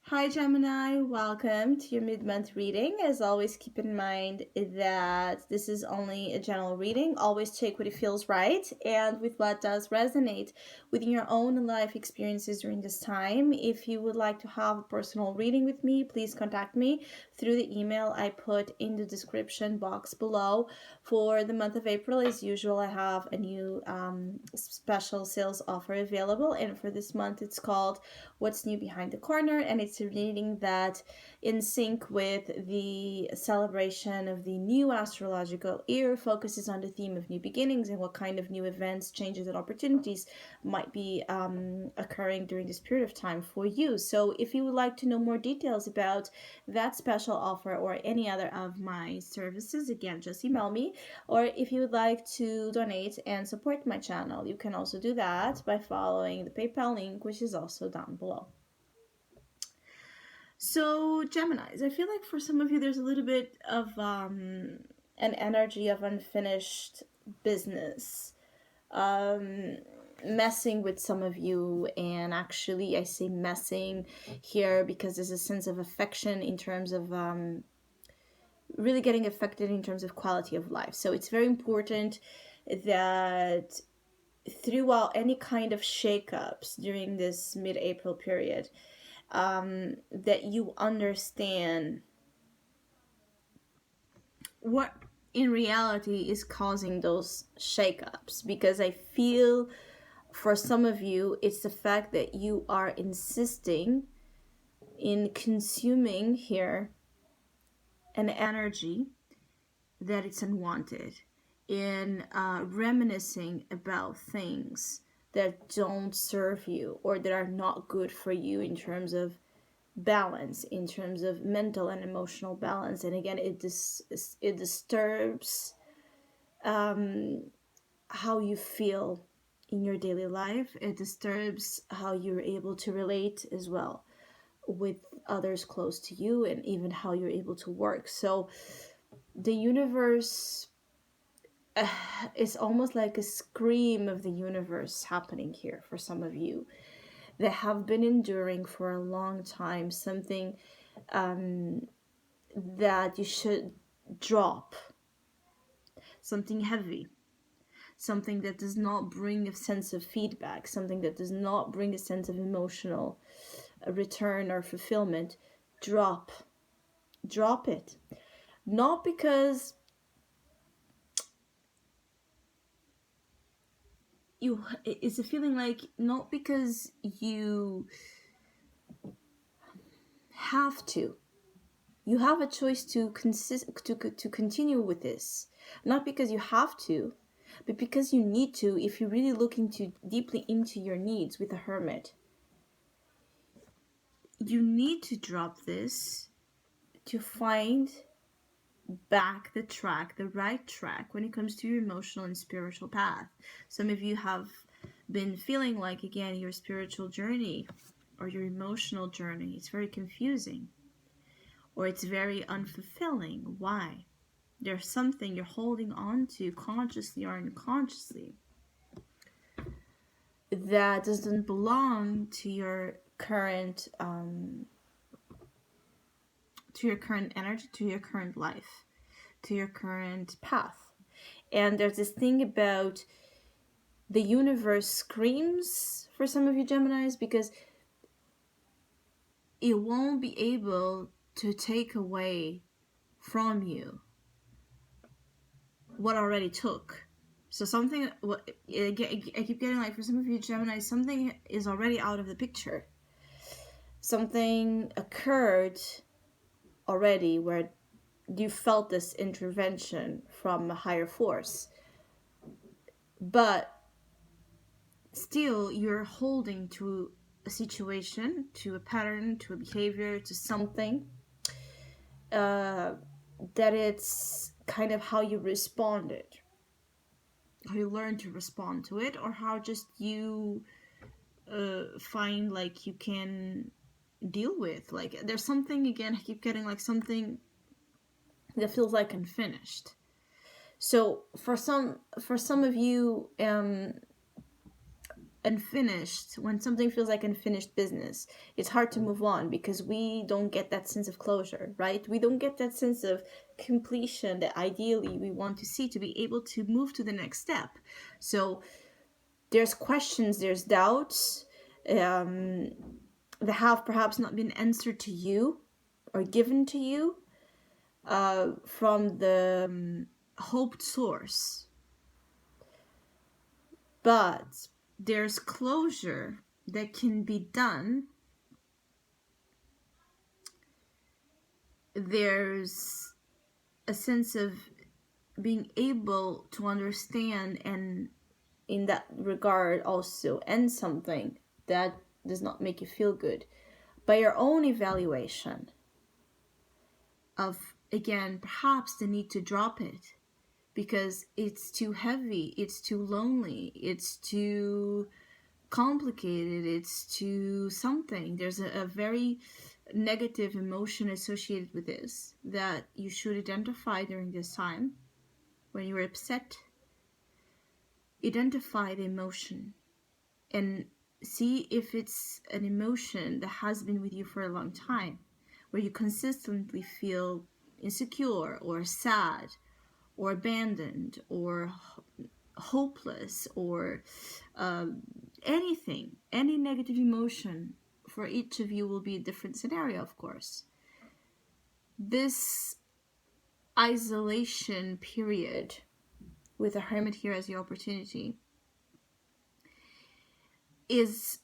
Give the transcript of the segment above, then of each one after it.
Hi Gemini, welcome to your mid-month reading. As always, keep in mind that this is only a general reading. Always take what it feels right and with what does resonate within your own life experiences during this time. If you would like to have a personal reading with me, please contact me through the email I put in the description box below. For the month of April, as usual, I have a new special sales offer available, and for this month it's called What's New Behind the Corner, and it's a reading that in sync with the celebration of the new astrological year focuses on the theme of new beginnings and what kind of new events, changes, and opportunities might be occurring during this period of time for you. So if you would like to know more details about that special offer or any other of my services, again, just email me. Or if you would like to donate and support my channel, you can also do that by following the PayPal link, which is also down below. So, Geminis, I feel like for some of you, there's a little bit of an energy of unfinished business messing with some of you. And actually, I say messing here because there's a sense of affection in terms of really getting affected in terms of quality of life. So, it's very important that throughout any kind of shakeups during this mid-April period, that you understand what in reality is causing those shakeups. Because I feel for some of you, it's the fact that you are insisting in consuming here an energy that it's unwanted, in reminiscing about things that don't serve you or that are not good for you in terms of balance, in terms of mental and emotional balance. And again, it disturbs how you feel in your daily life. It disturbs how you're able to relate as well with others close to you, and even how you're able to work. So the universe is almost like a scream of the universe happening here for some of you that have been enduring for a long time something that you should drop, something heavy, something that does not bring a sense of feedback, something that does not bring a sense of emotional return or fulfillment. Drop it. Not because it's a feeling like, not because you have to. You have a choice to continue with this, not because you have to, but because you need to. If you're really looking deeply into your needs with a hermit, you need to drop this to find back the right track when it comes to your emotional and spiritual path. Some of you have been feeling like, again, your spiritual journey or your emotional journey, it's very confusing or it's very unfulfilling. Why? There's something you're holding on to consciously or unconsciously that doesn't belong to your current energy, to your current life, to your current path. And there's this thing about the universe screams for some of you Geminis, because it won't be able to take away from you what already took. So something, I keep getting like, for some of you Gemini, something is already out of the picture. Something occurred already where you felt this intervention from a higher force. But still, you're holding to a situation, to a pattern, to a behavior, to something that it's kind of how you responded, how you learn to respond to it, or how just you find like you can deal with. Like, there's something, again, I keep getting like something that feels like unfinished. So for some of you, unfinished, when something feels like unfinished business, it's hard to move on because we don't get that sense of closure, right? We don't get that sense of completion that ideally we want to see to be able to move to the next step. So there's questions, there's doubts that have perhaps not been answered to you or given to you from the hoped source. But there's closure that can be done. There's a sense of being able to understand, and in that regard also end something that does not make you feel good by your own evaluation of, again, perhaps the need to drop it because it's too heavy, it's too lonely, it's too complicated, it's too something. There's a very negative emotion associated with this that you should identify during this time. When you're upset, identify the emotion and see if it's an emotion that has been with you for a long time, where you consistently feel insecure or sad or abandoned or hopeless or anything, any negative emotion. For each of you will be a different scenario, of course. This isolation period with a hermit here as the opportunity is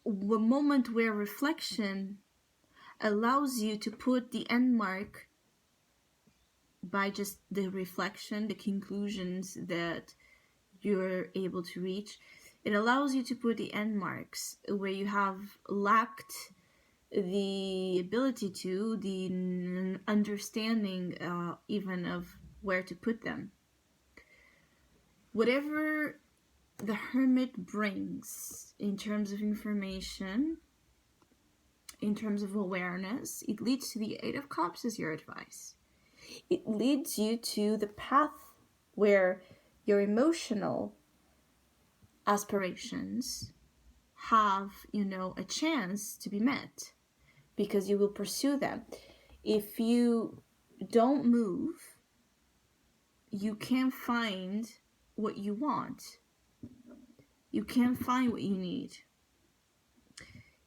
a moment where reflection allows you to put the end mark by just the reflection, the conclusions that you're able to reach. It allows you to put the end marks where you have lacked the ability to, the understanding even of where to put them. Whatever the hermit brings in terms of information, in terms of awareness, it leads to the Eight of Cups as your advice. It leads you to the path where your emotional aspirations have, a chance to be met because you will pursue them. If you don't move, you can't find what you want. You can't find what you need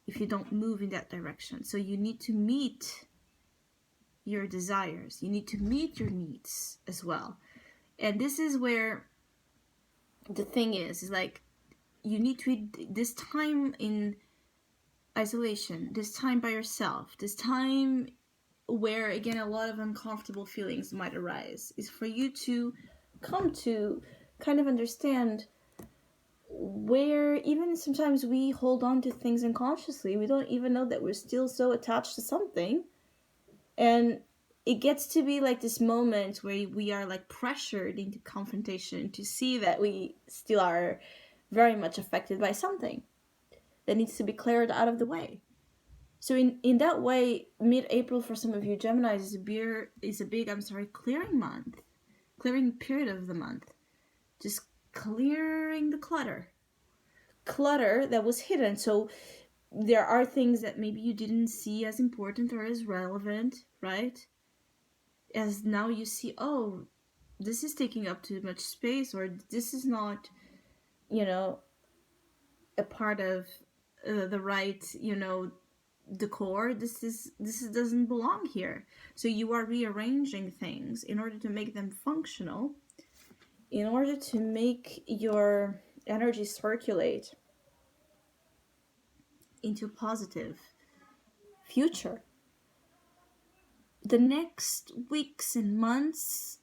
if you don't move in that direction. So you need to meet your desires. You need to meet your needs as well. And this is where the thing is like, you need to, this time in isolation, this time by yourself, this time where, again, a lot of uncomfortable feelings might arise, is for you to come to kind of understand where even sometimes we hold on to things unconsciously. We don't even know that we're still so attached to something. And it gets to be like this moment where we are like pressured into confrontation to see that we still are very much affected by something that needs to be cleared out of the way. So in that way, mid-April for some of you Geminis is a big clearing month, clearing period of the month. Just clearing the clutter that was hidden. So there are things that maybe you didn't see as important or as relevant, right? As now you see, oh, this is taking up too much space, or this is not, a part of the right, decor. This doesn't belong here. So you are rearranging things in order to make them functional, in order to make your energy circulate into a positive future. The next weeks and months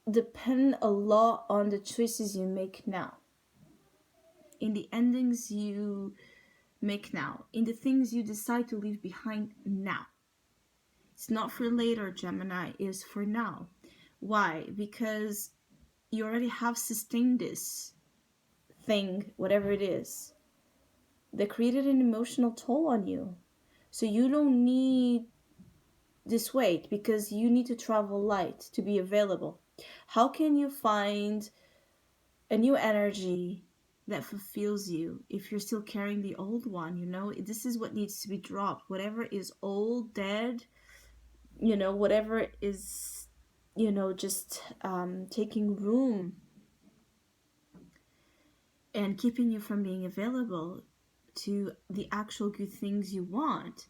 depend a lot on the choices you make now, in the endings you make now, in the things you decide to leave behind now. It's not for later, Gemini, it's for now. Why? Because you already have sustained this thing, whatever it is, that created an emotional toll on you. So you don't need this weight because you need to travel light to be available. How can you find a new energy that fulfills you. If you're still carrying the old one, you know, this is what needs to be dropped. Whatever is old, dead, you know, whatever is, you know, just taking room and keeping you from being available to the actual good things you want.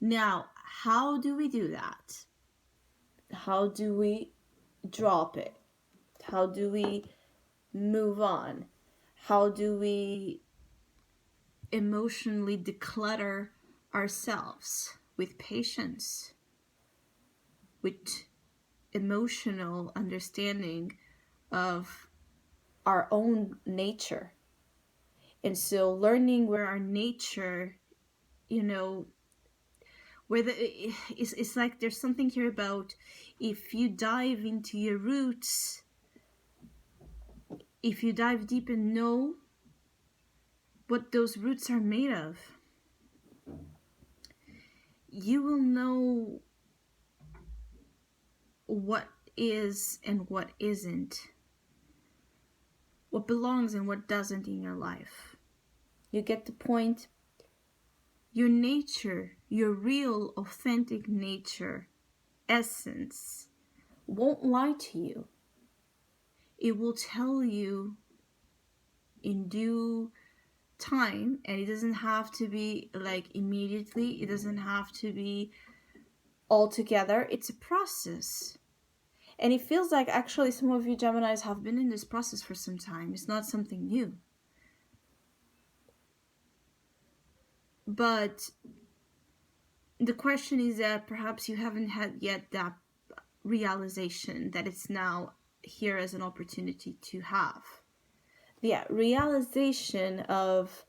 Now, how do we do that? How do we drop it? How do we move on? How do we emotionally declutter ourselves with patience, with emotional understanding of our own nature? And so learning where our nature, you know, where it's like there's something here about, if you dive into your roots, if you dive deep and know what those roots are made of, you will know what is and what isn't, what belongs and what doesn't in your life. You get the point? Your nature, your real, authentic nature, essence, won't lie to you. It will tell you in due time, and it doesn't have to be like immediately. It doesn't have to be all together. It's a process. And it feels like actually some of you Geminis have been in this process for some time. It's not something new. But the question is that perhaps you haven't had yet that realization that it's now here as an opportunity to have. Yeah, realization of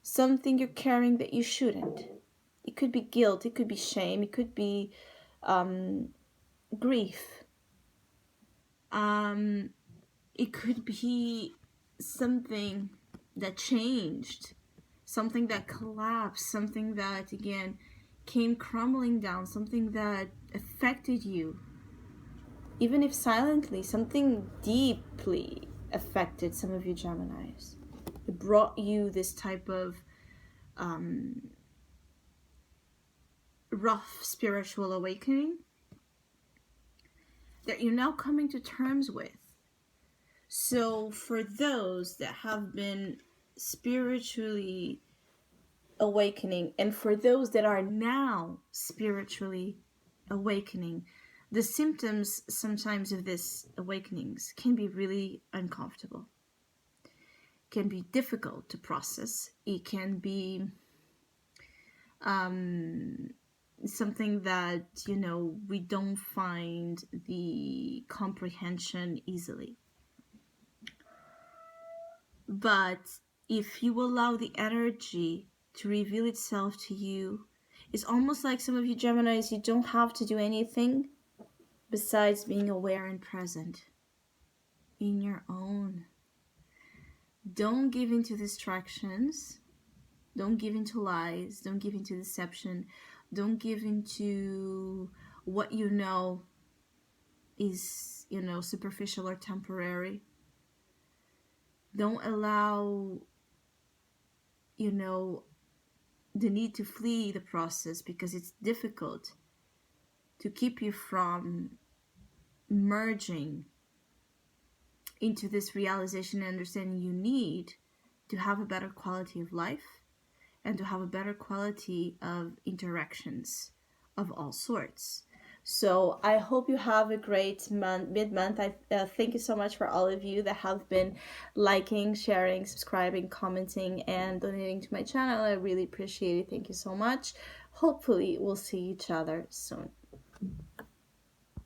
something you're carrying that you shouldn't. It could be guilt, it could be shame, it could be grief. It could be something that changed, something that collapsed, something that, again, came crumbling down, something that affected you. Even if silently, something deeply affected some of you Geminis. It brought you this type of rough spiritual awakening that you're now coming to terms with. So for those that have been spiritually awakening, and for those that are now spiritually awakening, the symptoms sometimes of this awakenings can be really uncomfortable, can be difficult to process. It can be something that, you know, we don't find the comprehension easily. But if you allow the energy to reveal itself to you, it's almost like some of you Geminis, you don't have to do anything besides being aware and present in your own. Don't give in to distractions. Don't give in to lies. Don't give in to deception. Don't give in to what you know is, you know, superficial or temporary. Don't allow, you know, the need to flee the process, because it's difficult to keep you from merging into this realization and understanding you need to have a better quality of life and to have a better quality of interactions of all sorts. So I hope you have a great month, mid-month. I thank you so much for all of you that have been liking, sharing, subscribing, commenting, and donating to my channel. I really appreciate it. Thank you so much. Hopefully we'll see each other soon.